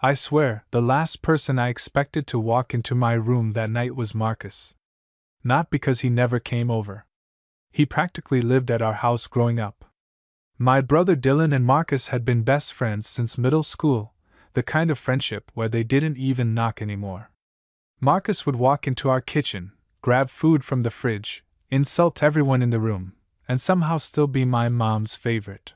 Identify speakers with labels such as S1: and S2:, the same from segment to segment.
S1: I swear, the last person I expected to walk into my room that night was Marcus. Not because he never came over. He practically lived at our house growing up. My brother Dylan and Marcus had been best friends since middle school, the kind of friendship where they didn't even knock anymore. Marcus would walk into our kitchen, grab food from the fridge, insult everyone in the room, and somehow still be my mom's favorite.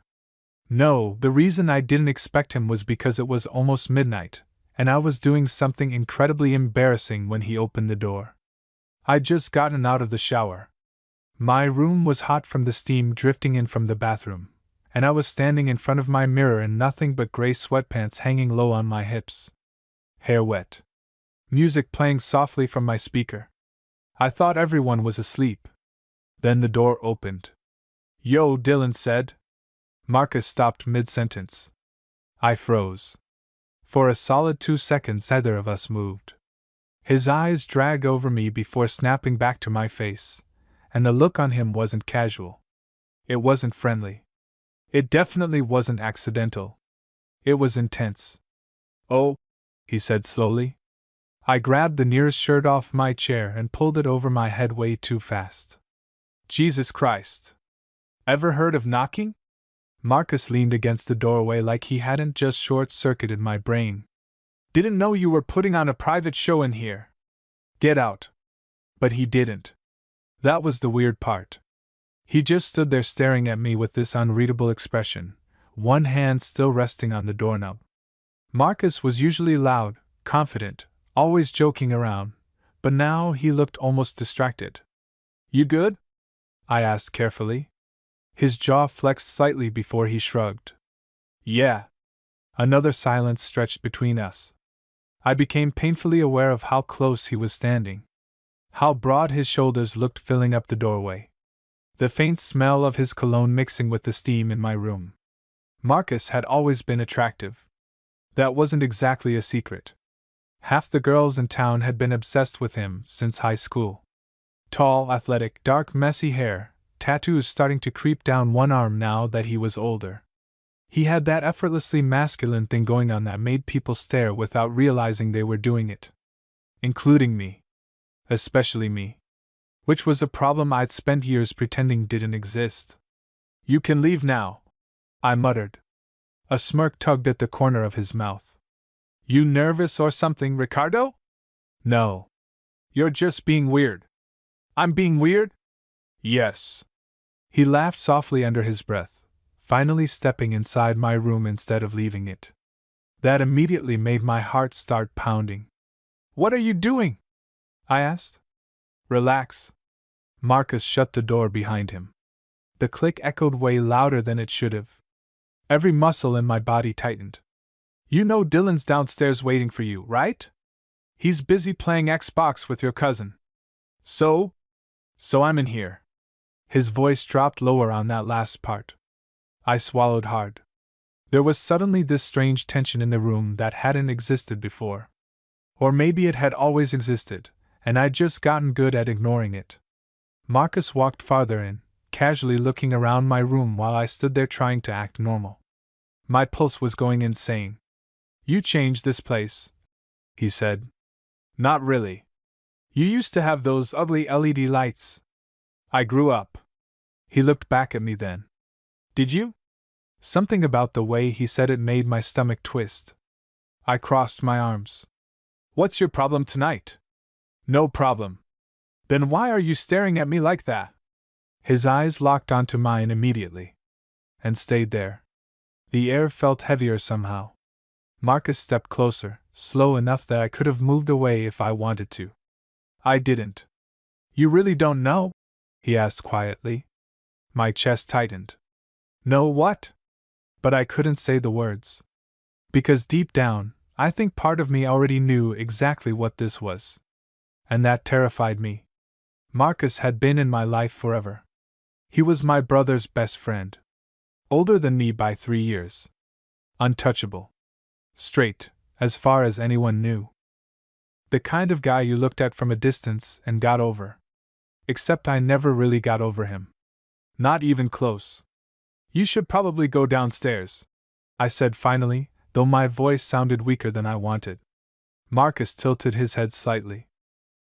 S1: No, the reason I didn't expect him was because it was almost midnight, and I was doing something incredibly embarrassing when he opened the door. I'd just gotten out of the shower. My room was hot from the steam drifting in from the bathroom, and I was standing in front of my mirror in nothing but gray sweatpants hanging low on my hips. Hair wet. Music playing softly from my speaker. I thought everyone was asleep. Then the door opened. "Yo," Dylan said. Marcus stopped mid-sentence. I froze. For a solid 2 seconds neither of us moved. His eyes dragged over me before snapping back to my face, and the look on him wasn't casual. It wasn't friendly. It definitely wasn't accidental. It was intense. "Oh," he said slowly. I grabbed the nearest shirt off my chair and pulled it over my head way too fast. "Jesus Christ. Ever heard of knocking?" Marcus leaned against the doorway like he hadn't just short-circuited my brain. "Didn't know you were putting on a private show in here. Get out." But he didn't. That was the weird part. He just stood there staring at me with this unreadable expression, one hand still resting on the doorknob. Marcus was usually loud, confident, always joking around, but now he looked almost distracted. "You good?" I asked carefully. His jaw flexed slightly before he shrugged. "Yeah." Another silence stretched between us. I became painfully aware of how close he was standing. How broad his shoulders looked filling up the doorway. The faint smell of his cologne mixing with the steam in my room. Marcus had always been attractive. That wasn't exactly a secret. Half the girls in town had been obsessed with him since high school. Tall, athletic, dark, messy hair, tattoos starting to creep down one arm now that he was older. He had that effortlessly masculine thing going on that made people stare without realizing they were doing it. Including me. Especially me. Which was a problem I'd spent years pretending didn't exist. "You can leave now," I muttered. A smirk tugged at the corner of his mouth. "You nervous or something, Ricardo?" "No. You're just being weird." "I'm being weird?" "Yes." He laughed softly under his breath, finally stepping inside my room instead of leaving it. That immediately made my heart start pounding. "What are you doing?" I asked. "Relax." Marcus shut the door behind him. The click echoed way louder than it should have. Every muscle in my body tightened. "You know Dylan's downstairs waiting for you, right? He's busy playing Xbox with your cousin." So I'm in here." His voice dropped lower on that last part. I swallowed hard. There was suddenly this strange tension in the room that hadn't existed before. Or maybe it had always existed, and I'd just gotten good at ignoring it. Marcus walked farther in, casually looking around my room while I stood there trying to act normal. My pulse was going insane. "You changed this place," he said. "Not really. You used to have those ugly LED lights. I grew up." He looked back at me then. "Did you?" Something about the way he said it made my stomach twist. I crossed my arms. "What's your problem tonight?" "No problem." "Then why are you staring at me like that?" His eyes locked onto mine immediately. And stayed there. The air felt heavier somehow. Marcus stepped closer, slow enough that I could have moved away if I wanted to. I didn't. "You really don't know?" he asked quietly. My chest tightened. "Know what?" But I couldn't say the words. Because deep down, I think part of me already knew exactly what this was. And that terrified me. Marcus had been in my life forever. He was my brother's best friend. Older than me by 3 years. Untouchable. Straight, as far as anyone knew. The kind of guy you looked at from a distance and got over. Except I never really got over him. Not even close. "You should probably go downstairs," I said finally, though my voice sounded weaker than I wanted. Marcus tilted his head slightly.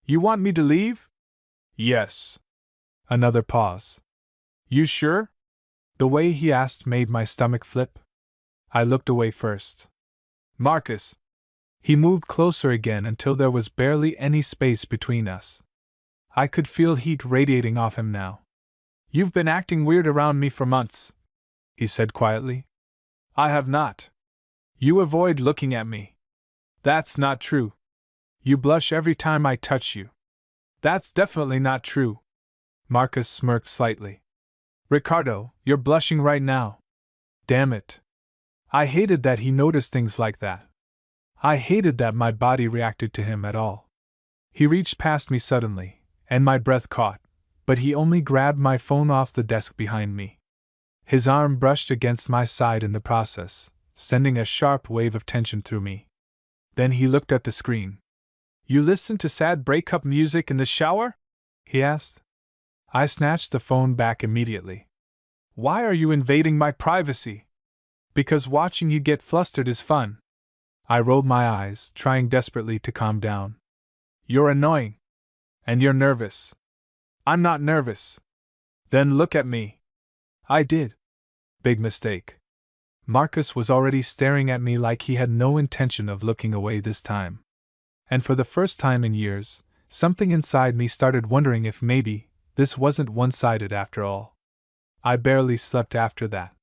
S1: You want me to leave? Yes. Another pause. You sure? The way he asked made my stomach flip. I looked away first. Marcus. He moved closer again until there was barely any space between us. I could feel heat radiating off him now. You've been acting weird around me for months, he said quietly. I have not. You avoid looking at me. That's not true. You blush every time I touch you. That's definitely not true. Marcus smirked slightly. Ricardo, you're blushing right now. Damn it. I hated that he noticed things like that. I hated that my body reacted to him at all. He reached past me suddenly, and my breath caught, but he only grabbed my phone off the desk behind me. His arm brushed against my side in the process, sending a sharp wave of tension through me. Then he looked at the screen. You listen to sad breakup music in the shower? He asked. I snatched the phone back immediately. Why are you invading my privacy? Because watching you get flustered is fun. I rolled my eyes, trying desperately to calm down. You're annoying. And you're nervous. I'm not nervous. Then look at me. I did. Big mistake. Marcus was already staring at me like he had no intention of looking away this time. And for the first time in years, something inside me started wondering if maybe this wasn't one-sided after all. I barely slept after that.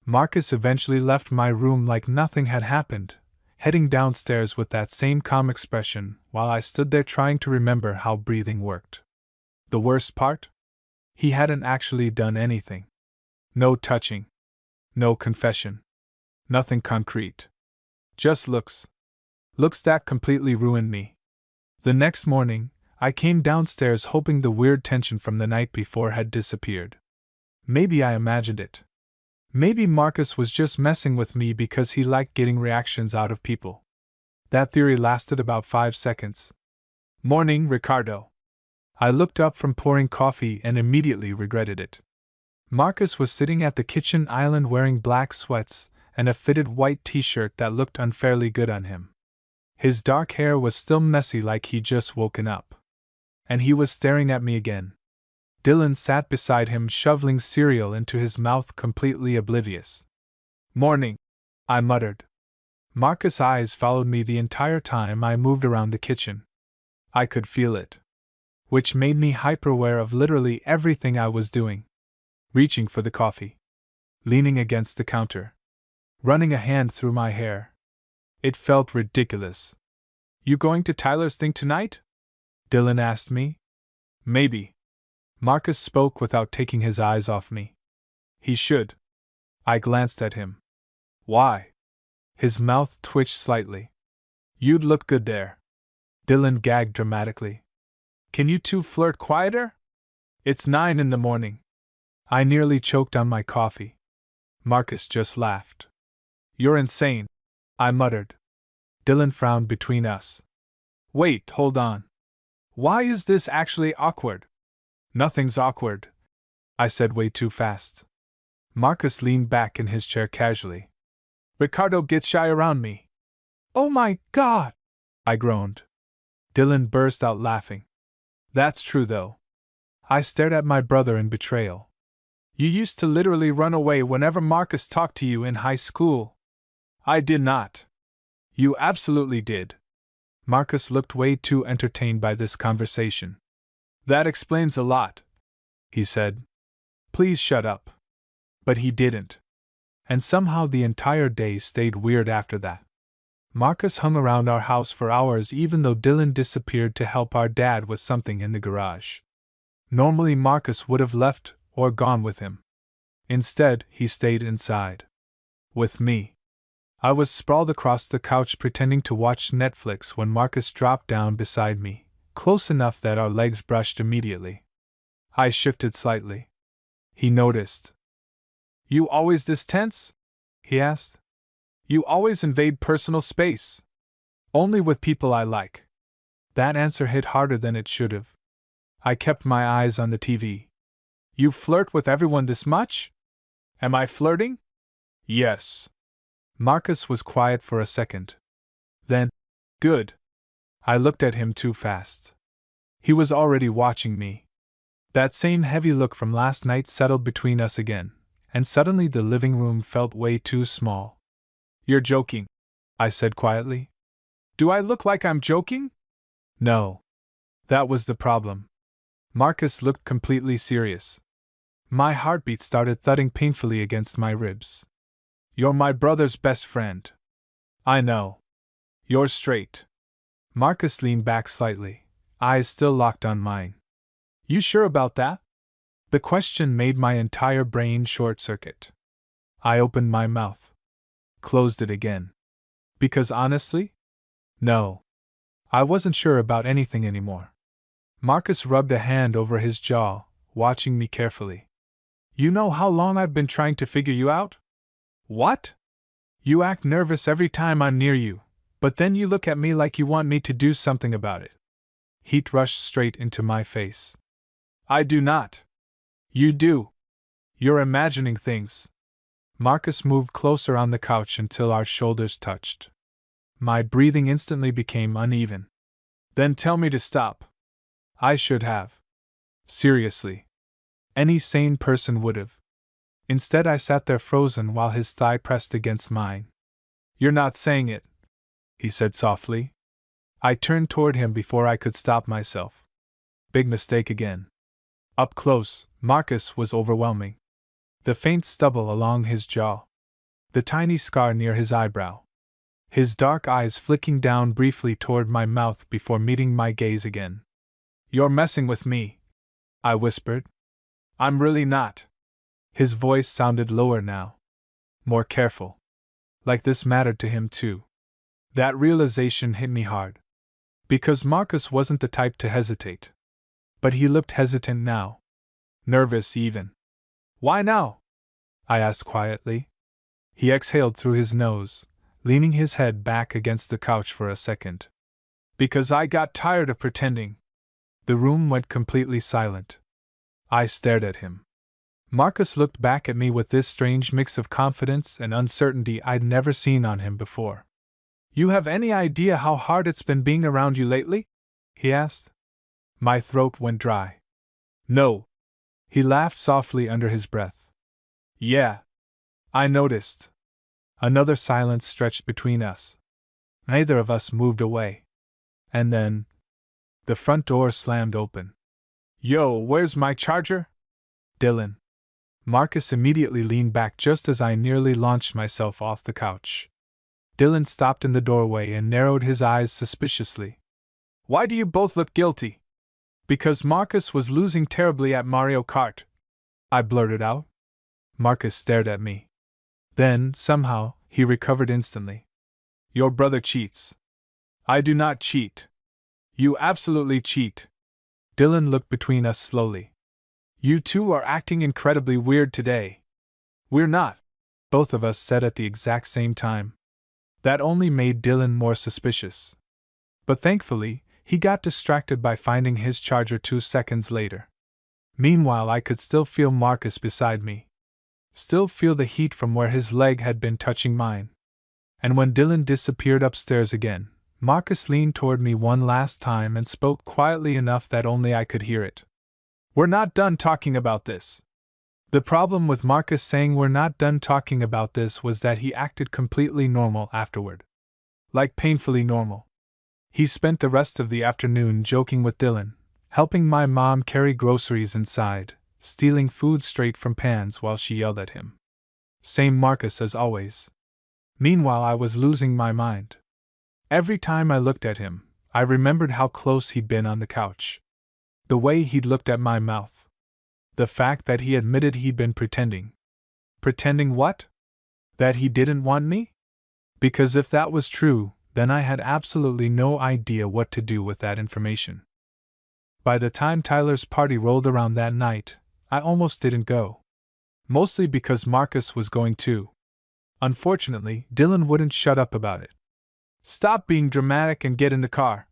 S1: Marcus eventually left my room like nothing had happened, heading downstairs with that same calm expression while I stood there trying to remember how breathing worked. The worst part? He hadn't actually done anything. No touching. No confession. Nothing concrete. Just looks. Looks that completely ruined me. The next morning, I came downstairs hoping the weird tension from the night before had disappeared. Maybe I imagined it. Maybe Marcus was just messing with me because he liked getting reactions out of people. That theory lasted about 5 seconds. Morning, Ricardo. I looked up from pouring coffee and immediately regretted it. Marcus was sitting at the kitchen island wearing black sweats and a fitted white t-shirt that looked unfairly good on him. His dark hair was still messy like he'd just woken up. And he was staring at me again. Dylan sat beside him shoveling cereal into his mouth completely oblivious. Morning, I muttered. Marcus' eyes followed me the entire time I moved around the kitchen. I could feel it. Which made me hyper-aware of literally everything I was doing. Reaching for the coffee. Leaning against the counter. Running a hand through my hair. It felt ridiculous. You going to Tyler's thing tonight? Dylan asked me. Maybe. Marcus spoke without taking his eyes off me. He should. I glanced at him. Why? His mouth twitched slightly. You'd look good there. Dylan gagged dramatically. Can you two flirt quieter? It's 9 in the morning. I nearly choked on my coffee. Marcus just laughed. You're insane, I muttered. Dylan frowned between us. Wait, hold on. Why is this actually awkward? Nothing's awkward, I said way too fast. Marcus leaned back in his chair casually. Ricardo gets shy around me. Oh my God, I groaned. Dylan burst out laughing. That's true though. I stared at my brother in betrayal. You used to literally run away whenever Marcus talked to you in high school. I did not. You absolutely did. Marcus looked way too entertained by this conversation. That explains a lot, he said. Please shut up. But he didn't. And somehow the entire day stayed weird after that. Marcus hung around our house for hours even though Dylan disappeared to help our dad with something in the garage. Normally Marcus would have left or gone with him. Instead, he stayed inside. With me. I was sprawled across the couch pretending to watch Netflix when Marcus dropped down beside me, close enough that our legs brushed immediately. I shifted slightly. He noticed. You always this tense? He asked. You always invade personal space. Only with people I like. That answer hit harder than it should have. I kept my eyes on the TV. You flirt with everyone this much? Am I flirting? Yes. Marcus was quiet for a second. Then, good. I looked at him too fast. He was already watching me. That same heavy look from last night settled between us again, and suddenly the living room felt way too small. You're joking, I said quietly. Do I look like I'm joking? No. That was the problem. Marcus looked completely serious. My heartbeat started thudding painfully against my ribs. You're my brother's best friend. I know. You're straight. Marcus leaned back slightly, eyes still locked on mine. You sure about that? The question made my entire brain short-circuit. I opened my mouth. Closed it again. Because honestly? No. I wasn't sure about anything anymore. Marcus rubbed a hand over his jaw, watching me carefully. You know how long I've been trying to figure you out? What? You act nervous every time I'm near you, but then you look at me like you want me to do something about it. Heat rushed straight into my face. I do not. You do. You're imagining things. Marcus moved closer on the couch until our shoulders touched. My breathing instantly became uneven. Then tell me to stop. I should have. Seriously. Any sane person would have. Instead, I sat there frozen while his thigh pressed against mine. You're not saying it, he said softly. I turned toward him before I could stop myself. Big mistake again. Up close, Marcus was overwhelming. The faint stubble along his jaw. The tiny scar near his eyebrow. His dark eyes flicking down briefly toward my mouth before meeting my gaze again. You're messing with me, I whispered. I'm really not. His voice sounded lower now. More careful. Like this mattered to him too. That realization hit me hard. Because Marcus wasn't the type to hesitate. But he looked hesitant now. Nervous even. Why now? I asked quietly. He exhaled through his nose, leaning his head back against the couch for a second. Because I got tired of pretending. The room went completely silent. I stared at him. Marcus looked back at me with this strange mix of confidence and uncertainty I'd never seen on him before. You have any idea how hard it's been being around you lately? He asked. My throat went dry. No. He laughed softly under his breath. Yeah. I noticed. Another silence stretched between us. Neither of us moved away. And then, the front door slammed open. Yo, where's my charger? Dylan. Marcus immediately leaned back just as I nearly launched myself off the couch. Dylan stopped in the doorway and narrowed his eyes suspiciously. Why do you both look guilty? Because Marcus was losing terribly at Mario Kart, I blurted out. Marcus stared at me. Then, somehow, he recovered instantly. Your brother cheats. I do not cheat. You absolutely cheat. Dylan looked between us slowly. You two are acting incredibly weird today. We're not, both of us said at the exact same time. That only made Dylan more suspicious. But thankfully, he got distracted by finding his charger 2 seconds later. Meanwhile, I could still feel Marcus beside me. Still feel the heat from where his leg had been touching mine. And when Dylan disappeared upstairs again, Marcus leaned toward me one last time and spoke quietly enough that only I could hear it. We're not done talking about this. The problem with Marcus saying we're not done talking about this was that he acted completely normal afterward. Like painfully normal. He spent the rest of the afternoon joking with Dylan, helping my mom carry groceries inside, stealing food straight from pans while she yelled at him. Same Marcus as always. Meanwhile, I was losing my mind. Every time I looked at him, I remembered how close he'd been on the couch. The way he'd looked at my mouth. The fact that he admitted he'd been pretending. Pretending what? That he didn't want me? Because if that was true, then I had absolutely no idea what to do with that information. By the time Tyler's party rolled around that night, I almost didn't go. Mostly because Marcus was going too. Unfortunately, Dylan wouldn't shut up about it. Stop being dramatic and get in the car,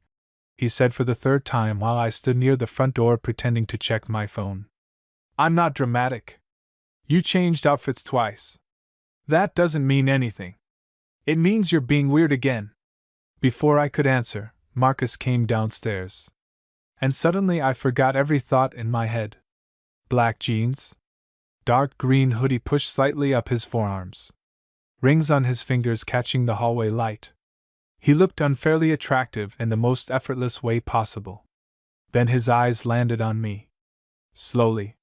S1: he said for the third time while I stood near the front door pretending to check my phone. I'm not dramatic. You changed outfits twice. That doesn't mean anything. It means you're being weird again. Before I could answer, Marcus came downstairs. And suddenly I forgot every thought in my head. Black jeans, dark green hoodie pushed slightly up his forearms, rings on his fingers catching the hallway light. He looked unfairly attractive in the most effortless way possible. Then his eyes landed on me. Slowly.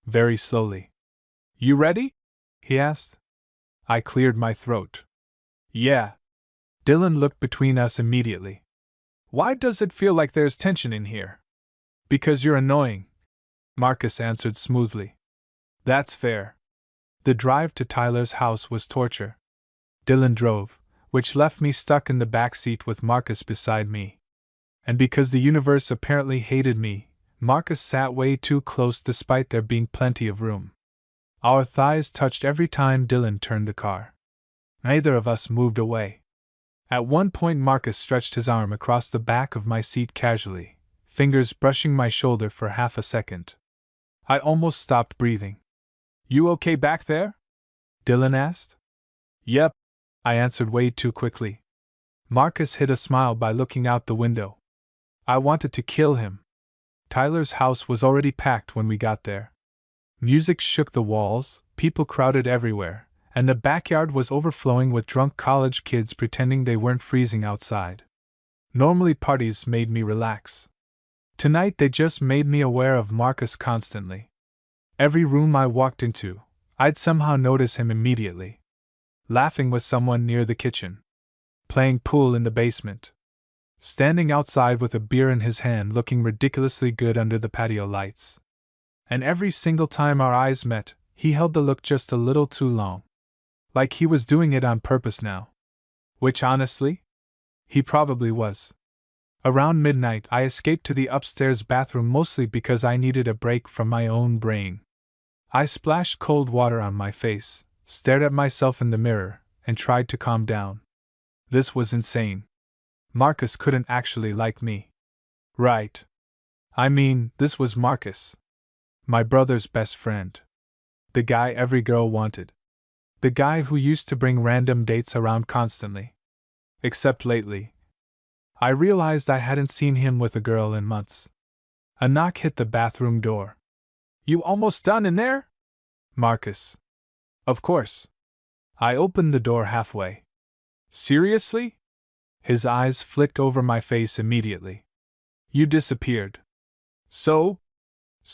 S1: Very slowly. You ready? He asked. I cleared my throat. Yeah. Dylan looked between us immediately. Why does it feel like there's tension in here? Because you're annoying, Marcus answered smoothly. That's fair. The drive to Tyler's house was torture. Dylan drove, which left me stuck in the back seat with Marcus beside me. And because the universe apparently hated me, Marcus sat way too close despite there being plenty of room. Our thighs touched every time Dylan turned the car. Neither of us moved away. At one point Marcus stretched his arm across the back of my seat casually, fingers brushing my shoulder for half a second. I almost stopped breathing. You okay back there? Dylan asked. Yep, I answered way too quickly. Marcus hid a smile by looking out the window. I wanted to kill him. Tyler's house was already packed when we got there. Music shook the walls, people crowded everywhere, and the backyard was overflowing with drunk college kids pretending they weren't freezing outside. Normally parties made me relax. Tonight they just made me aware of Marcus constantly. Every room I walked into, I'd somehow notice him immediately. Laughing with someone near the kitchen. Playing pool in the basement. Standing outside with a beer in his hand looking ridiculously good under the patio lights. And every single time our eyes met, he held the look just a little too long. Like he was doing it on purpose now. Which honestly? He probably was. Around midnight I escaped to the upstairs bathroom mostly because I needed a break from my own brain. I splashed cold water on my face, stared at myself in the mirror, and tried to calm down. This was insane. Marcus couldn't actually like me. Right. I mean, this was Marcus. My brother's best friend. The guy every girl wanted. The guy who used to bring random dates around constantly. Except lately. I realized I hadn't seen him with a girl in months. A knock hit the bathroom door. You almost done in there? Marcus. Of course. I opened the door halfway. Seriously? His eyes flicked over my face immediately. You disappeared. So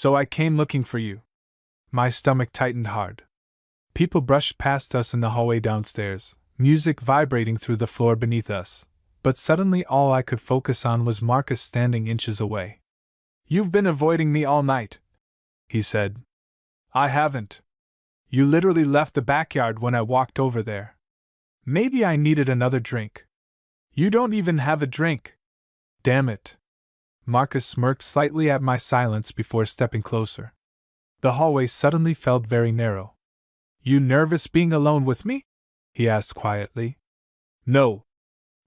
S1: I came looking for you. My stomach tightened hard. People brushed past us in the hallway downstairs, music vibrating through the floor beneath us, but suddenly all I could focus on was Marcus standing inches away. You've been avoiding me all night, he said. I haven't. You literally left the backyard when I walked over there. Maybe I needed another drink. You don't even have a drink. Damn it. Marcus smirked slightly at my silence before stepping closer. The hallway suddenly felt very narrow. You nervous being alone with me? He asked quietly. No.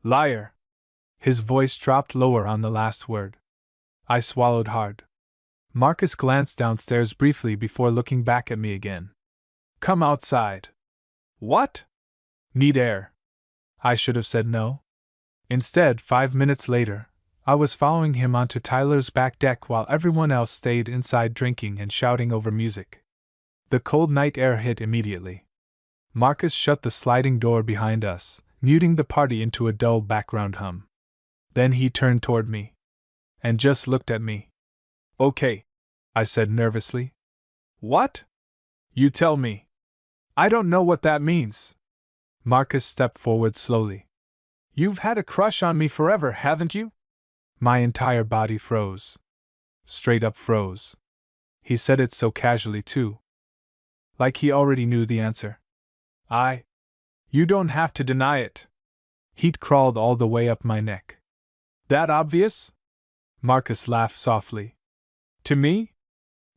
S1: Liar. His voice dropped lower on the last word. I swallowed hard. Marcus glanced downstairs briefly before looking back at me again. Come outside. What? Need air. I should have said no. Instead, 5 minutes later, I was following him onto Tyler's back deck while everyone else stayed inside drinking and shouting over music. The cold night air hit immediately. Marcus shut the sliding door behind us, muting the party into a dull background hum. Then he turned toward me. And just looked at me. Okay, I said nervously. What? You tell me. I don't know what that means. Marcus stepped forward slowly. You've had a crush on me forever, haven't you? My entire body froze. Straight up froze. He said it so casually too. Like he already knew the answer. You don't have to deny it. Heat crawled all the way up my neck. That obvious? Marcus laughed softly. To me?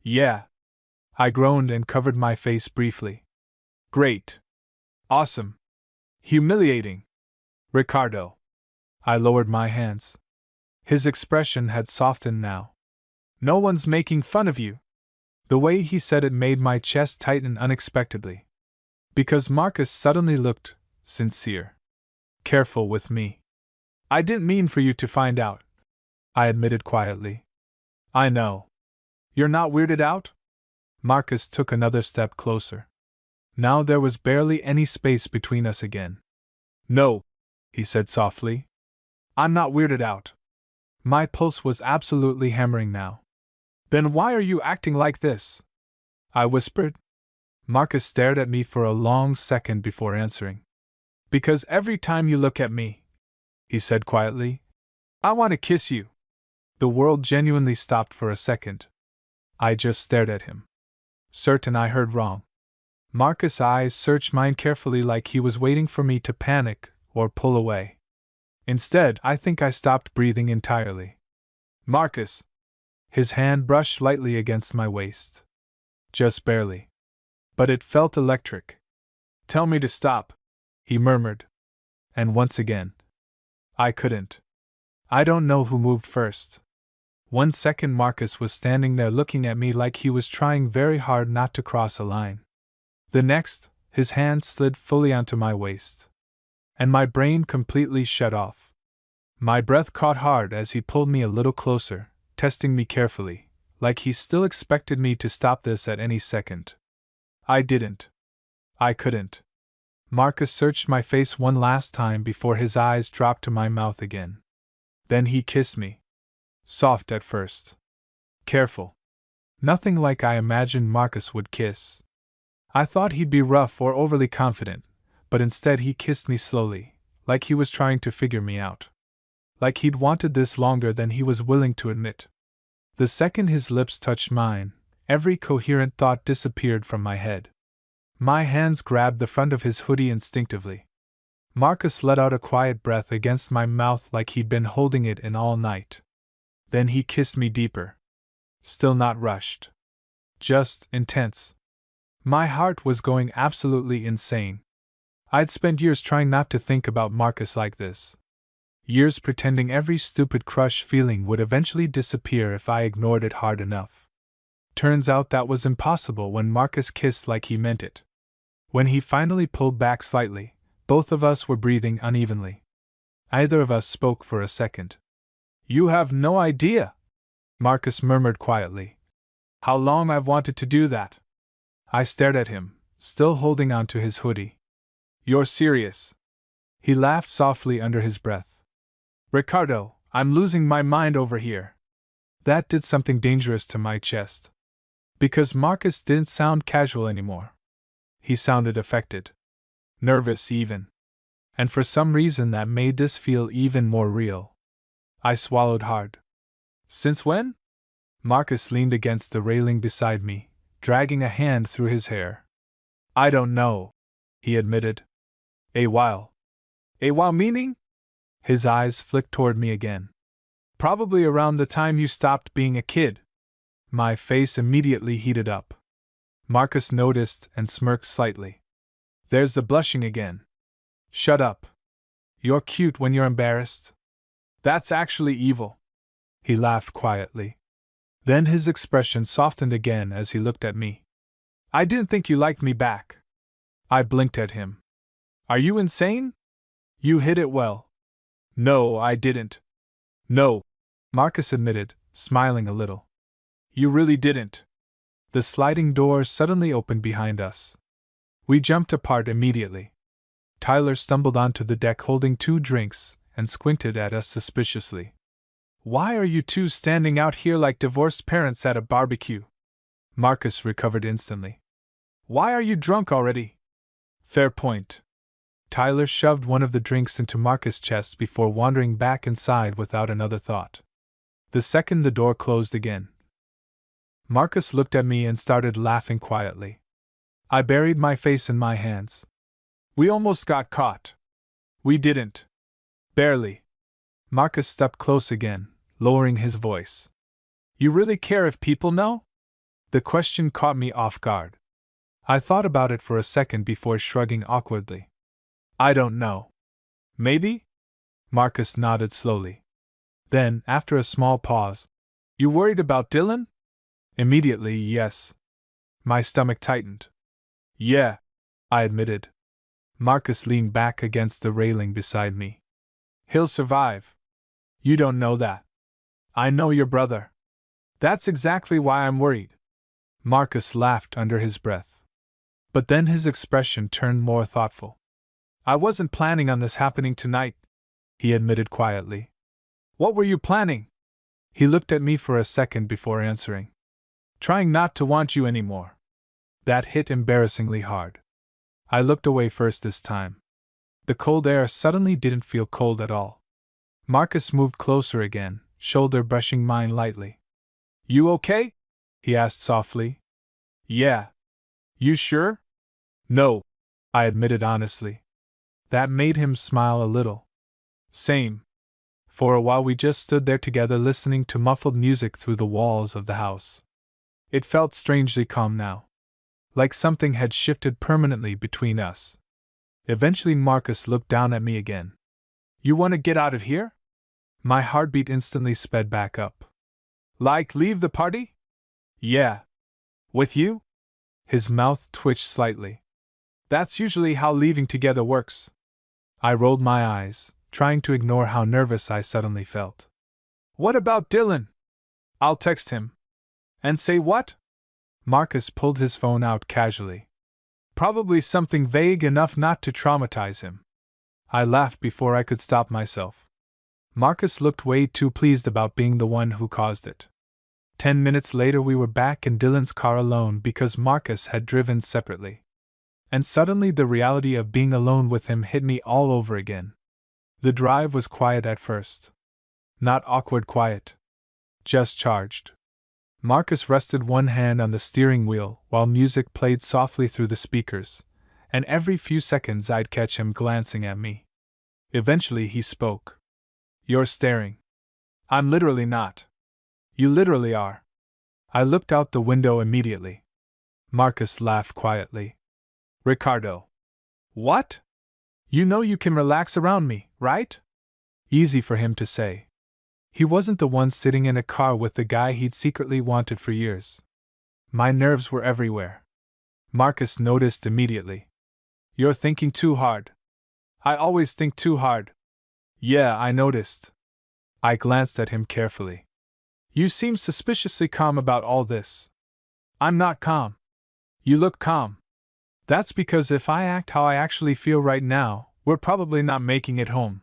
S1: Yeah. I groaned and covered my face briefly. Great. Awesome. Humiliating. Ricardo. I lowered my hands. His expression had softened now. No one's making fun of you. The way he said it made my chest tighten unexpectedly. Because Marcus suddenly looked sincere. careful with me. I didn't mean for you to find out, I admitted quietly. I know. You're not weirded out? Marcus took another step closer. Now there was barely any space between us again. No, he said softly. I'm not weirded out. My pulse was absolutely hammering now. Then why are you acting like this? I whispered. Marcus stared at me for a long second before answering. Because every time you look at me, he said quietly, I want to kiss you. The world genuinely stopped for a second. I just stared at him. Certain I heard wrong. Marcus' eyes searched mine carefully like he was waiting for me to panic or pull away. Instead, I think I stopped breathing entirely. Marcus! His hand brushed lightly against my waist. Just barely. But it felt electric. Tell me to stop, he murmured. And once again. I couldn't. I don't know who moved first. 1 second Marcus was standing there looking at me like he was trying very hard not to cross a line. The next, his hand slid fully onto my waist. And my brain completely shut off. My breath caught hard as he pulled me a little closer, testing me carefully, like he still expected me to stop this at any second. I didn't. I couldn't. Marcus searched my face one last time before his eyes dropped to my mouth again. Then he kissed me. Soft at first. Careful. Nothing like I imagined Marcus would kiss. I thought he'd be rough or overly confident, but instead he kissed me slowly, like he was trying to figure me out. Like he'd wanted this longer than he was willing to admit. The second his lips touched mine, every coherent thought disappeared from my head. My hands grabbed the front of his hoodie instinctively. Marcus let out a quiet breath against my mouth like he'd been holding it in all night. Then he kissed me deeper. Still not rushed. Just intense. My heart was going absolutely insane. I'd spent years trying not to think about Marcus like this. Years pretending every stupid crush feeling would eventually disappear if I ignored it hard enough. Turns out that was impossible when Marcus kissed like he meant it. When he finally pulled back slightly, both of us were breathing unevenly. Neither of us spoke for a second. You have no idea, Marcus murmured quietly. How long I've wanted to do that. I stared at him, still holding on to his hoodie. You're serious. He laughed softly under his breath. Ricardo, I'm losing my mind over here. That did something dangerous to my chest. Because Marcus didn't sound casual anymore. He sounded affected. Nervous even. And for some reason that made this feel even more real. I swallowed hard. Since when? Marcus leaned against the railing beside me, dragging a hand through his hair. I don't know, he admitted. A while. A while meaning? His eyes flicked toward me again. Probably around the time you stopped being a kid. My face immediately heated up. Marcus noticed and smirked slightly. There's the blushing again. Shut up. You're cute when you're embarrassed. That's actually evil. He laughed quietly. Then his expression softened again as he looked at me. I didn't think you liked me back. I blinked at him. Are you insane? You hid it well. No, I didn't. No, Marcus admitted, smiling a little. You really didn't. The sliding door suddenly opened behind us. We jumped apart immediately. Tyler stumbled onto the deck holding 2 drinks and squinted at us suspiciously. Why are you two standing out here like divorced parents at a barbecue? Marcus recovered instantly. Why are you drunk already? Fair point. Tyler shoved one of the drinks into Marcus' chest before wandering back inside without another thought. The second the door closed again, Marcus looked at me and started laughing quietly. I buried my face in my hands. We almost got caught. We didn't. Barely. Marcus stepped close again, lowering his voice. You really care if people know? The question caught me off guard. I thought about it for a second before shrugging awkwardly. I don't know. Maybe? Marcus nodded slowly. Then, after a small pause, You worried about Dylan? Immediately, yes. My stomach tightened. Yeah, I admitted. Marcus leaned back against the railing beside me. He'll survive. You don't know that. I know your brother. That's exactly why I'm worried. Marcus laughed under his breath. But then his expression turned more thoughtful. I wasn't planning on this happening tonight, he admitted quietly. What were you planning? He looked at me for a second before answering. Trying not to want you anymore. That hit embarrassingly hard. I looked away first this time. The cold air suddenly didn't feel cold at all. Marcus moved closer again, shoulder brushing mine lightly. You okay? He asked softly. Yeah. You sure? No, I admitted honestly. That made him smile a little. Same. For a while we just stood there together listening to muffled music through the walls of the house. It felt strangely calm now. Like something had shifted permanently between us. Eventually Marcus looked down at me again. You want to get out of here? My heartbeat instantly sped back up. Like leave the party? Yeah. With you? His mouth twitched slightly. That's usually how leaving together works. I rolled my eyes, trying to ignore how nervous I suddenly felt. What about Dylan? I'll text him. And say what? Marcus pulled his phone out casually. Probably something vague enough not to traumatize him. I laughed before I could stop myself. Marcus looked way too pleased about being the one who caused it. 10 minutes later we were back in Dylan's car alone because Marcus had driven separately. And suddenly the reality of being alone with him hit me all over again. The drive was quiet at first. Not awkward quiet. Just charged. Marcus rested one hand on the steering wheel while music played softly through the speakers, and every few seconds I'd catch him glancing at me. Eventually he spoke. You're staring. I'm literally not. You literally are. I looked out the window immediately. Marcus laughed quietly. Ricardo. What? You know you can relax around me, right? Easy for him to say. He wasn't the one sitting in a car with the guy he'd secretly wanted for years. My nerves were everywhere. Marcus noticed immediately. You're thinking too hard. I always think too hard. Yeah, I noticed. I glanced at him carefully. You seem suspiciously calm about all this. I'm not calm. You look calm. That's because if I act how I actually feel right now, we're probably not making it home.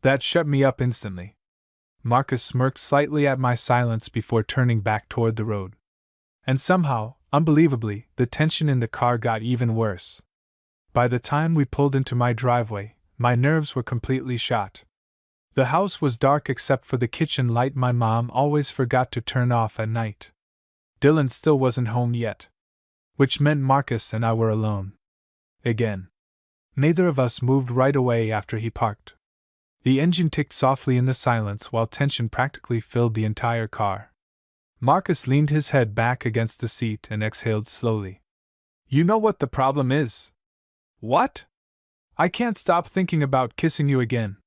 S1: That shut me up instantly. Marcus smirked slightly at my silence before turning back toward the road. And somehow, unbelievably, the tension in the car got even worse. By the time we pulled into my driveway, my nerves were completely shot. The house was dark except for the kitchen light my mom always forgot to turn off at night. Dylan still wasn't home yet. Which meant Marcus and I were alone. Again. Neither of us moved right away after he parked. The engine ticked softly in the silence while tension practically filled the entire car. Marcus leaned his head back against the seat and exhaled slowly. You know what the problem is? What? I can't stop thinking about kissing you again.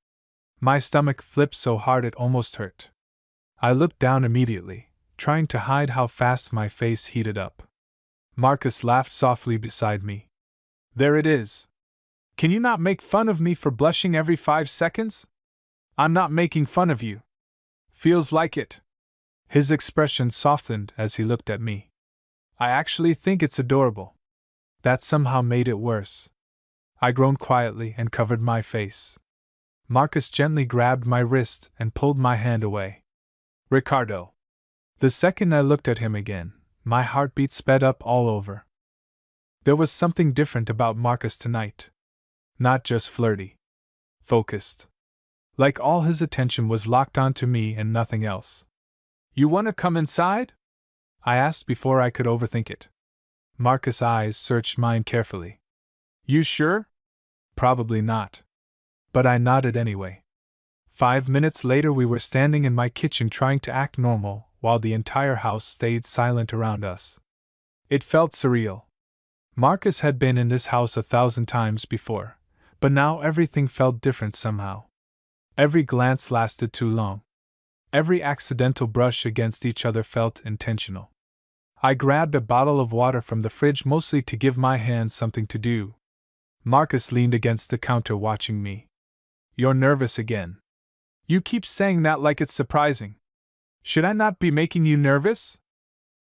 S1: My stomach flipped so hard it almost hurt. I looked down immediately, trying to hide how fast my face heated up. Marcus laughed softly beside me. There it is. Can you not make fun of me for blushing every 5 seconds? I'm not making fun of you. Feels like it. His expression softened as he looked at me. I actually think it's adorable. That somehow made it worse. I groaned quietly and covered my face. Marcus gently grabbed my wrist and pulled my hand away. Ricardo. The second I looked at him again, my heartbeat sped up all over. There was something different about Marcus tonight. Not just flirty. Focused. Like all his attention was locked onto me and nothing else. You want to come inside? I asked before I could overthink it. Marcus' eyes searched mine carefully. You sure? Probably not. But I nodded anyway. 5 minutes later we were standing in my kitchen trying to act normal, while the entire house stayed silent around us. It felt surreal. Marcus had been in this house 1,000 times before, but now everything felt different somehow. Every glance lasted too long. Every accidental brush against each other felt intentional. I grabbed a bottle of water from the fridge mostly to give my hands something to do. Marcus leaned against the counter watching me. You're nervous again. You keep saying that like it's surprising. Should I not be making you nervous?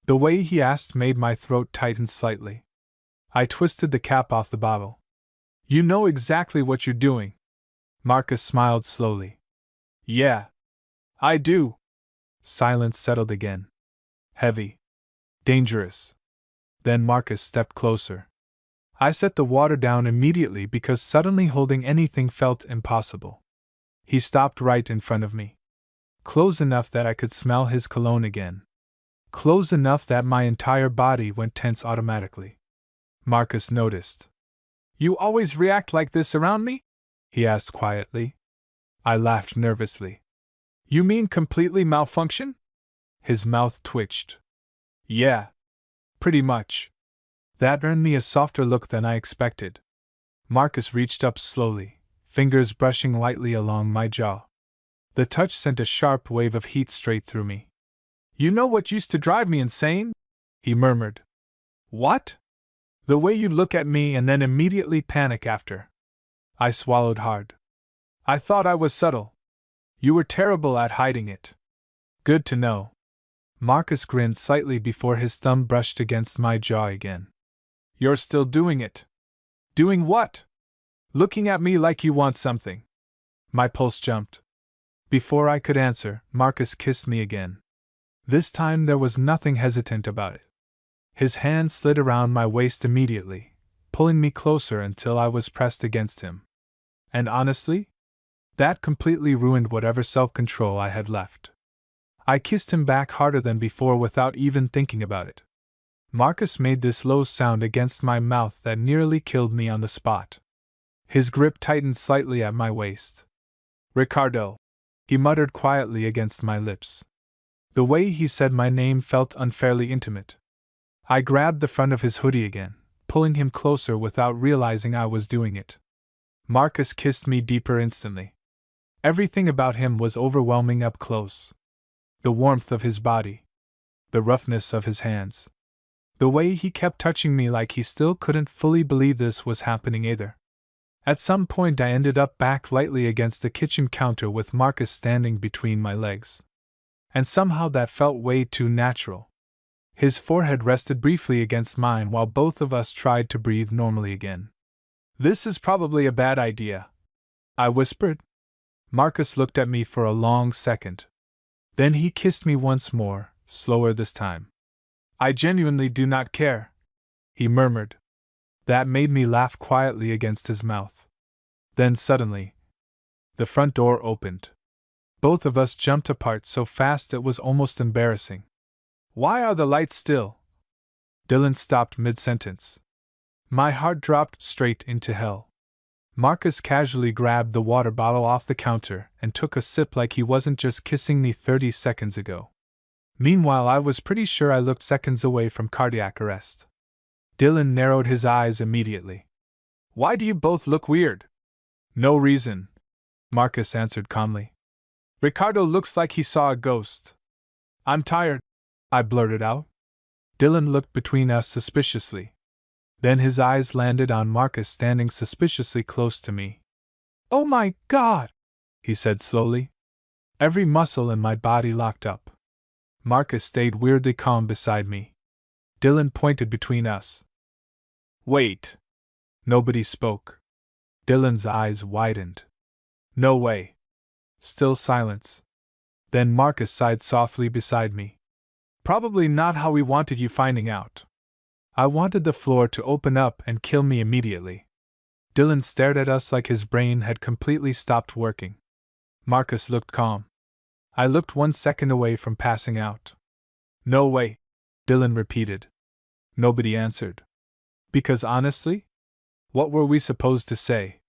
S1: The way he asked made my throat tighten slightly. I twisted the cap off the bottle. You know exactly what you're doing. Marcus smiled slowly. Yeah. I do. Silence settled again. Heavy. Dangerous. Then Marcus stepped closer. I set the water down immediately because suddenly holding anything felt impossible. He stopped right in front of me. Close enough that I could smell his cologne again. Close enough that my entire body went tense automatically. Marcus noticed. You always react like this around me? He asked quietly. I laughed nervously. You mean completely malfunction? His mouth twitched. Yeah. Pretty much. That earned me a softer look than I expected. Marcus reached up slowly, fingers brushing lightly along my jaw. The touch sent a sharp wave of heat straight through me. You know what used to drive me insane? He murmured. What? The way you look at me and then immediately panic after. I swallowed hard. I thought I was subtle. You were terrible at hiding it. Good to know. Marcus grinned slightly before his thumb brushed against my jaw again. You're still doing it. Doing what? Looking at me like you want something. My pulse jumped. Before I could answer, Marcus kissed me again. This time there was nothing hesitant about it. His hand slid around my waist immediately, pulling me closer until I was pressed against him. And honestly, that completely ruined whatever self-control I had left. I kissed him back harder than before without even thinking about it. Marcus made this low sound against my mouth that nearly killed me on the spot. His grip tightened slightly at my waist. Ricardo, he muttered quietly against my lips. The way he said my name felt unfairly intimate. I grabbed the front of his hoodie again, pulling him closer without realizing I was doing it. Marcus kissed me deeper instantly. Everything about him was overwhelming up close. The warmth of his body. The roughness of his hands. The way he kept touching me like he still couldn't fully believe this was happening either. At some point I ended up back lightly against the kitchen counter with Marcus standing between my legs. And somehow that felt way too natural. His forehead rested briefly against mine while both of us tried to breathe normally again. This is probably a bad idea, I whispered. Marcus looked at me for a long second. Then he kissed me once more, slower this time. I genuinely do not care, he murmured. That made me laugh quietly against his mouth. Then suddenly, the front door opened. Both of us jumped apart so fast it was almost embarrassing. Why are the lights still? Dylan stopped mid-sentence. My heart dropped straight into hell. Marcus casually grabbed the water bottle off the counter and took a sip like he wasn't just kissing me 30 seconds ago. Meanwhile, I was pretty sure I looked seconds away from cardiac arrest. Dylan narrowed his eyes immediately. Why do you both look weird? No reason, Marcus answered calmly. Ricardo looks like he saw a ghost. I'm tired, I blurted out. Dylan looked between us suspiciously. Then his eyes landed on Marcus standing suspiciously close to me. Oh my God, he said slowly. Every muscle in my body locked up. Marcus stayed weirdly calm beside me. Dylan pointed between us. Wait. Nobody spoke. Dylan's eyes widened. No way. Still silence. Then Marcus sighed softly beside me. Probably not how we wanted you finding out. I wanted the floor to open up and kill me immediately. Dylan stared at us like his brain had completely stopped working. Marcus looked calm. I looked 1 second away from passing out. No way, Dylan repeated. Nobody answered. Because honestly, what were we supposed to say?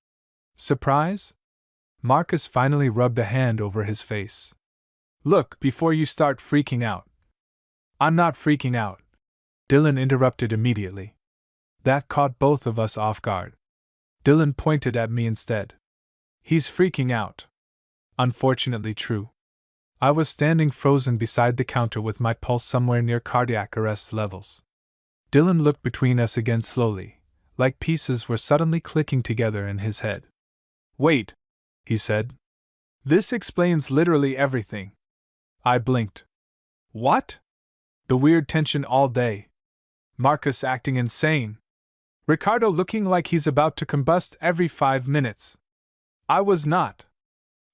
S1: Surprise? Marcus finally rubbed a hand over his face. Look, before you start freaking out. I'm not freaking out, Dylan interrupted immediately. That caught both of us off guard. Dylan pointed at me instead. He's freaking out. Unfortunately true. I was standing frozen beside the counter with my pulse somewhere near cardiac arrest levels. Dylan looked between us again slowly, like pieces were suddenly clicking together in his head. "Wait," he said. "This explains literally everything." I blinked. "What?" "The weird tension all day. Marcus acting insane. Ricardo looking like he's about to combust every 5 minutes. I was not."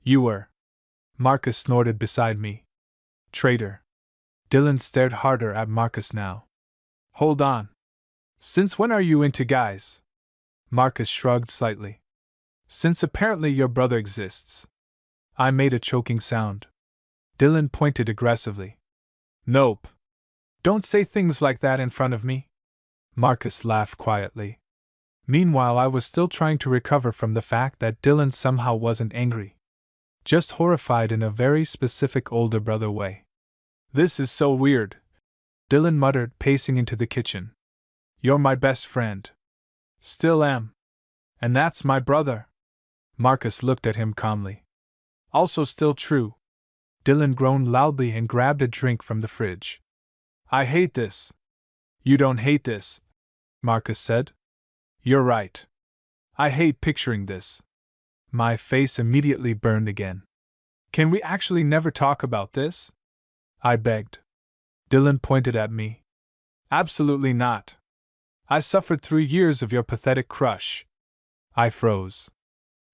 S1: "You were." Marcus snorted beside me. "Traitor." Dylan stared harder at Marcus now. "Hold on. Since when are you into guys?" Marcus shrugged slightly. "Since apparently your brother exists." I made a choking sound. Dylan pointed aggressively. "Nope. Don't say things like that in front of me." Marcus laughed quietly. Meanwhile, I was still trying to recover from the fact that Dylan somehow wasn't angry. Just horrified in a very specific older brother way. "This is so weird," Dylan muttered, pacing into the kitchen. "You're my best friend." "Still am. And that's my brother." Marcus looked at him calmly. "Also still true." Dylan groaned loudly and grabbed a drink from the fridge. "I hate this." "You don't hate this," Marcus said. "You're right. I hate picturing this." My face immediately burned again. "Can we actually never talk about this?" I begged. Dylan pointed at me. "Absolutely not. I suffered 3 years of your pathetic crush." I froze.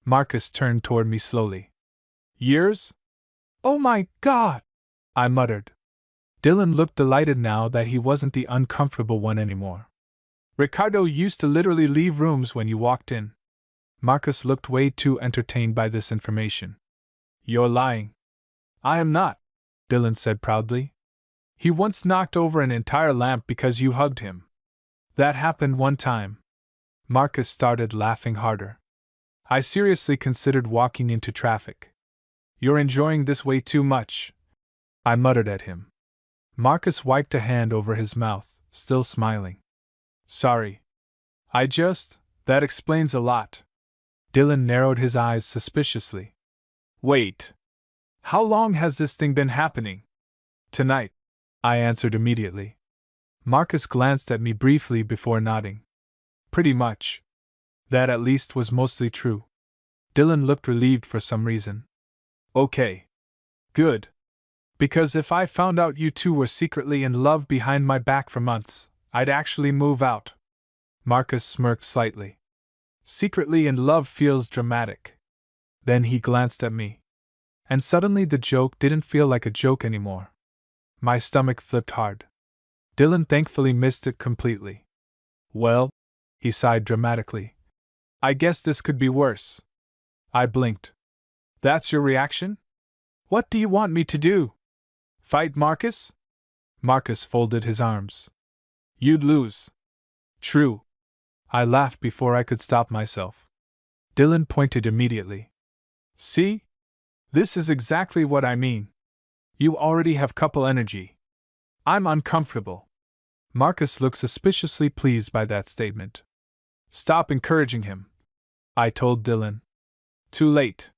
S1: Marcus turned toward me slowly. "Years? Oh my God!" I muttered. Dylan looked delighted now that he wasn't the uncomfortable one anymore. "Ricardo used to literally leave rooms when you walked in." Marcus looked way too entertained by this information. "You're lying." "I am not," Dylan said proudly. "He once knocked over an entire lamp because you hugged him." "That happened one time." Marcus started laughing harder. I seriously considered walking into traffic. "You're enjoying this way too much," I muttered at him. Marcus wiped a hand over his mouth, still smiling. "Sorry. That explains a lot." Dylan narrowed his eyes suspiciously. "Wait. How long has this thing been happening?" "Tonight," I answered immediately. Marcus glanced at me briefly before nodding. "Pretty much." That at least was mostly true. Dylan looked relieved for some reason. "Okay. Good. Because if I found out you two were secretly in love behind my back for months, I'd actually move out." Marcus smirked slightly. "Secretly in love feels dramatic." Then he glanced at me. And suddenly the joke didn't feel like a joke anymore. My stomach flipped hard. Dylan thankfully missed it completely. "Well," he sighed dramatically, "I guess this could be worse." I blinked. "That's your reaction? What do you want me to do? Fight Marcus?" Marcus folded his arms. "You'd lose." "True." I laughed before I could stop myself. Dylan pointed immediately. "See? This is exactly what I mean. You already have couple energy. I'm uncomfortable." Marcus looked suspiciously pleased by that statement. "Stop encouraging him," I told Dylan. Too late.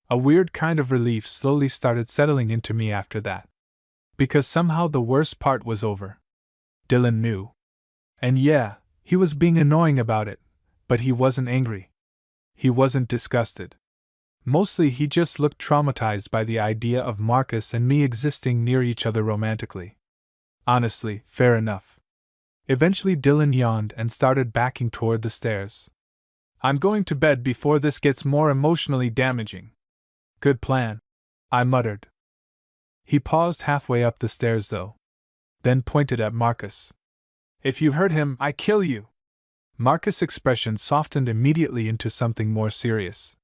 S1: A weird kind of relief slowly started settling into me after that. Because somehow the worst part was over. Dylan knew. And yeah, he was being annoying about it, but he wasn't angry. He wasn't disgusted. Mostly he just looked traumatized by the idea of Marcus and me existing near each other romantically. Honestly, fair enough. Eventually Dylan yawned and started backing toward the stairs. "I'm going to bed before this gets more emotionally damaging." "Good plan," I muttered. He paused halfway up the stairs though. Then pointed at Marcus. "If you hurt him, I kill you." Marcus' expression softened immediately into something more serious.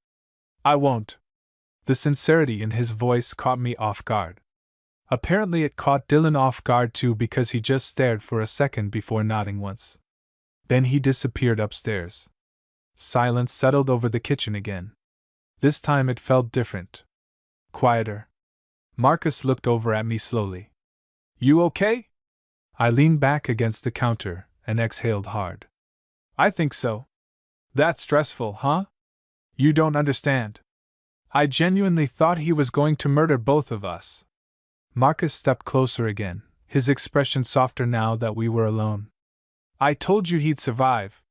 S1: "I won't." The sincerity in his voice caught me off guard. Apparently it caught Dylan off guard too because he just stared for a second before nodding once. Then he disappeared upstairs. Silence settled over the kitchen again. This time it felt different. Quieter. Marcus looked over at me slowly. "You okay?" I leaned back against the counter and exhaled hard. "I think so." "That's stressful, huh?" "You don't understand. I genuinely thought he was going to murder both of us." Marcus stepped closer again, his expression softer now that we were alone. "I told you he'd survive."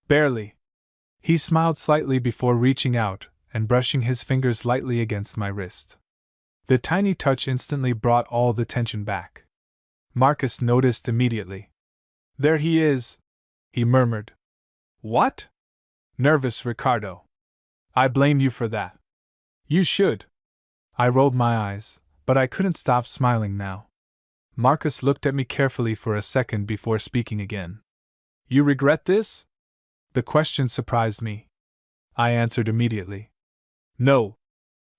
S1: Barely. He smiled slightly before reaching out and brushing his fingers lightly against my wrist. The tiny touch instantly brought all the tension back. Marcus noticed immediately. There he is, he murmured. What? Nervous, Ricardo. I blame you for that. You should. I rolled my eyes, but I couldn't stop smiling now. Marcus looked at me carefully for a second before speaking again. You regret this? The question surprised me. I answered immediately. No.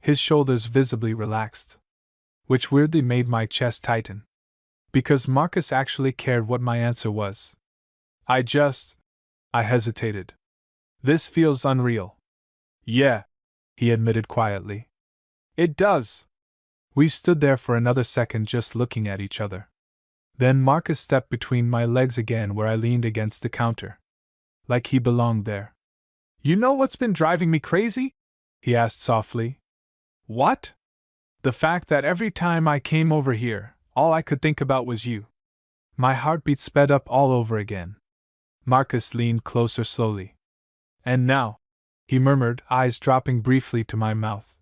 S1: His shoulders visibly relaxed, which weirdly made my chest tighten. Because Marcus actually cared what my answer was. I hesitated. This feels unreal. Yeah, he admitted quietly. It does. We stood there for another second just looking at each other. Then Marcus stepped between my legs again where I leaned against the counter. Like he belonged there. You know what's been driving me crazy? He asked softly. What? The fact that every time I came over here, all I could think about was you. My heartbeat sped up all over again. Marcus leaned closer slowly. And now, he murmured, eyes dropping briefly to my mouth.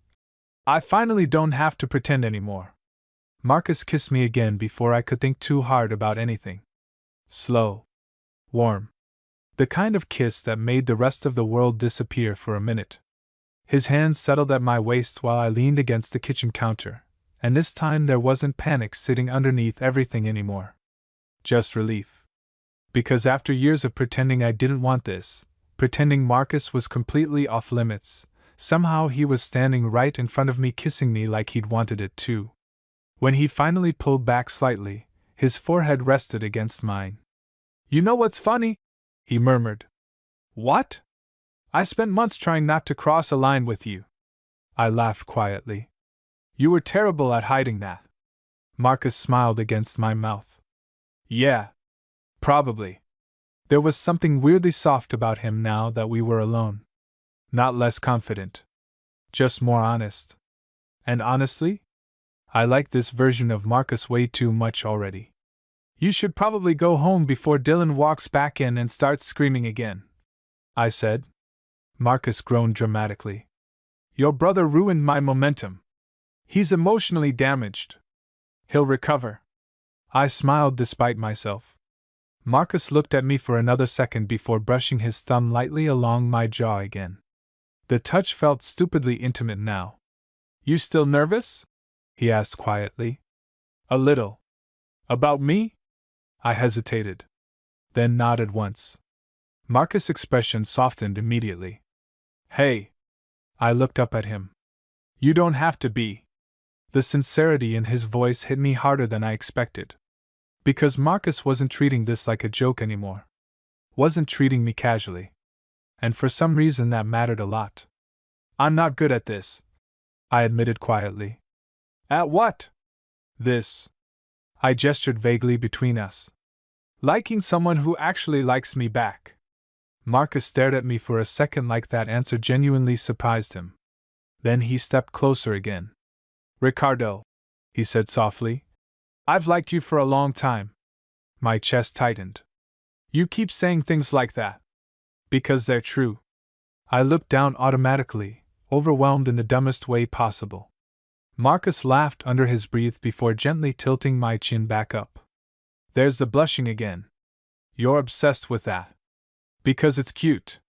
S1: I finally don't have to pretend anymore. Marcus kissed me again before I could think too hard about anything. Slow. Warm. The kind of kiss that made the rest of the world disappear for a minute. His hands settled at my waist while I leaned against the kitchen counter, and this time there wasn't panic sitting underneath everything anymore. Just relief. Because after years of pretending I didn't want this, pretending Marcus was completely off limits, somehow he was standing right in front of me kissing me like he'd wanted it too. When he finally pulled back slightly, his forehead rested against mine. You know what's funny? He murmured. What? I spent months trying not to cross a line with you. I laughed quietly. You were terrible at hiding that. Marcus smiled against my mouth. Yeah. Probably. There was something weirdly soft about him now that we were alone. Not less confident. Just more honest. And honestly, I like this version of Marcus way too much already. You should probably go home before Dylan walks back in and starts screaming again, I said. Marcus groaned dramatically. Your brother ruined my momentum. He's emotionally damaged. He'll recover. I smiled despite myself. Marcus looked at me for another second before brushing his thumb lightly along my jaw again. The touch felt stupidly intimate now. You still nervous? He asked quietly. A little. About me? I hesitated. Then nodded once. Marcus' expression softened immediately. Hey! I looked up at him. You don't have to be. The sincerity in his voice hit me harder than I expected. Because Marcus wasn't treating this like a joke anymore. Wasn't treating me casually. And for some reason that mattered a lot. I'm not good at this, I admitted quietly. At what? This. I gestured vaguely between us. Liking someone who actually likes me back. Marcus stared at me for a second like that answer genuinely surprised him. Then he stepped closer again. Ricardo, he said softly. I've liked you for a long time. My chest tightened. You keep saying things like that. Because they're true. I looked down automatically, overwhelmed in the dumbest way possible. Marcus laughed under his breath before gently tilting my chin back up. There's the blushing again. You're obsessed with that. Because it's cute.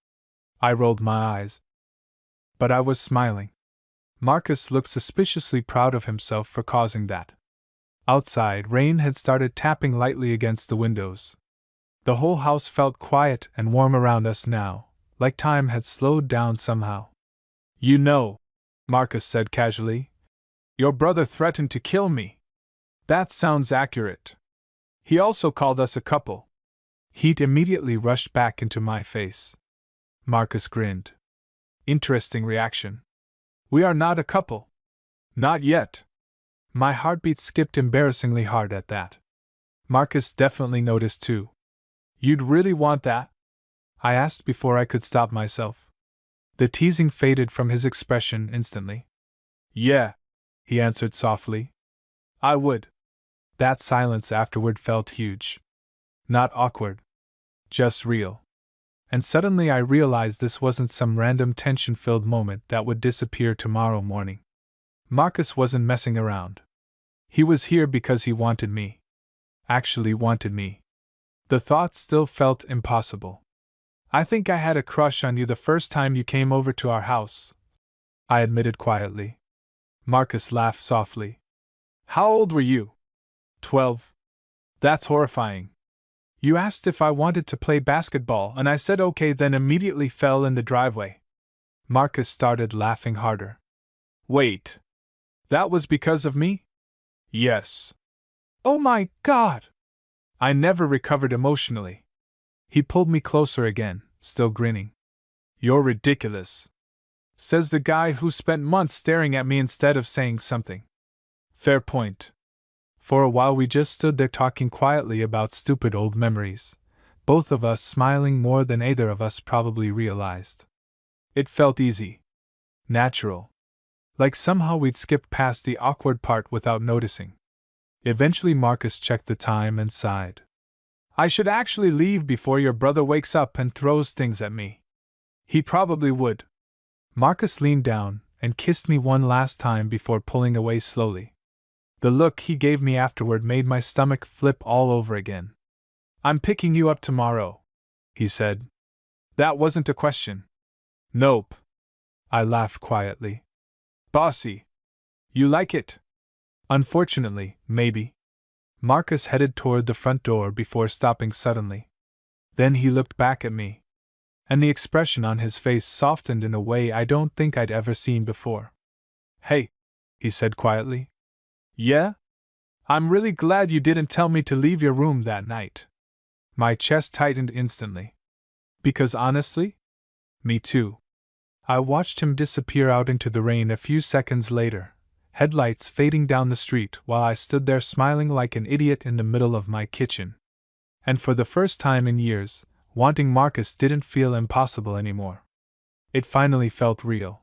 S1: I rolled my eyes. But I was smiling. Marcus looked suspiciously proud of himself for causing that. Outside, rain had started tapping lightly against the windows. The whole house felt quiet and warm around us now, like time had slowed down somehow. You know, Marcus said casually, your brother threatened to kill me. That sounds accurate. He also called us a couple. Heat immediately rushed back into my face. Marcus grinned. Interesting reaction. We are not a couple. Not yet. My heartbeat skipped embarrassingly hard at that. Marcus definitely noticed too. You'd really want that? I asked before I could stop myself. The teasing faded from his expression instantly. Yeah, he answered softly. I would. That silence afterward felt huge. Not awkward. Just real. And suddenly I realized this wasn't some random tension-filled moment that would disappear tomorrow morning. Marcus wasn't messing around. He was here because he wanted me. Actually wanted me. The thought still felt impossible. I think I had a crush on you the first time you came over to our house, I admitted quietly. Marcus laughed softly. How old were you? 12. That's horrifying. You asked if I wanted to play basketball, and I said okay, then immediately fell in the driveway. Marcus started laughing harder. Wait. That was because of me? Yes. Oh my God! I never recovered emotionally. He pulled me closer again, still grinning. You're ridiculous, says the guy who spent months staring at me instead of saying something. Fair point. For a while we just stood there talking quietly about stupid old memories, both of us smiling more than either of us probably realized. It felt easy. Natural. Like somehow we'd skipped past the awkward part without noticing. Eventually Marcus checked the time and sighed. I should actually leave before your brother wakes up and throws things at me. He probably would. Marcus leaned down and kissed me one last time before pulling away slowly. The look he gave me afterward made my stomach flip all over again. I'm picking you up tomorrow, he said. That wasn't a question. Nope. I laughed quietly. Bossy. You like it? Unfortunately, maybe. Marcus headed toward the front door before stopping suddenly. Then he looked back at me, and the expression on his face softened in a way I don't think I'd ever seen before. Hey, he said quietly. Yeah? I'm really glad you didn't tell me to leave your room that night. My chest tightened instantly. Because honestly? Me too. I watched him disappear out into the rain a few seconds later, headlights fading down the street while I stood there smiling like an idiot in the middle of my kitchen. And for the first time in years, wanting Marcus didn't feel impossible anymore. It finally felt real.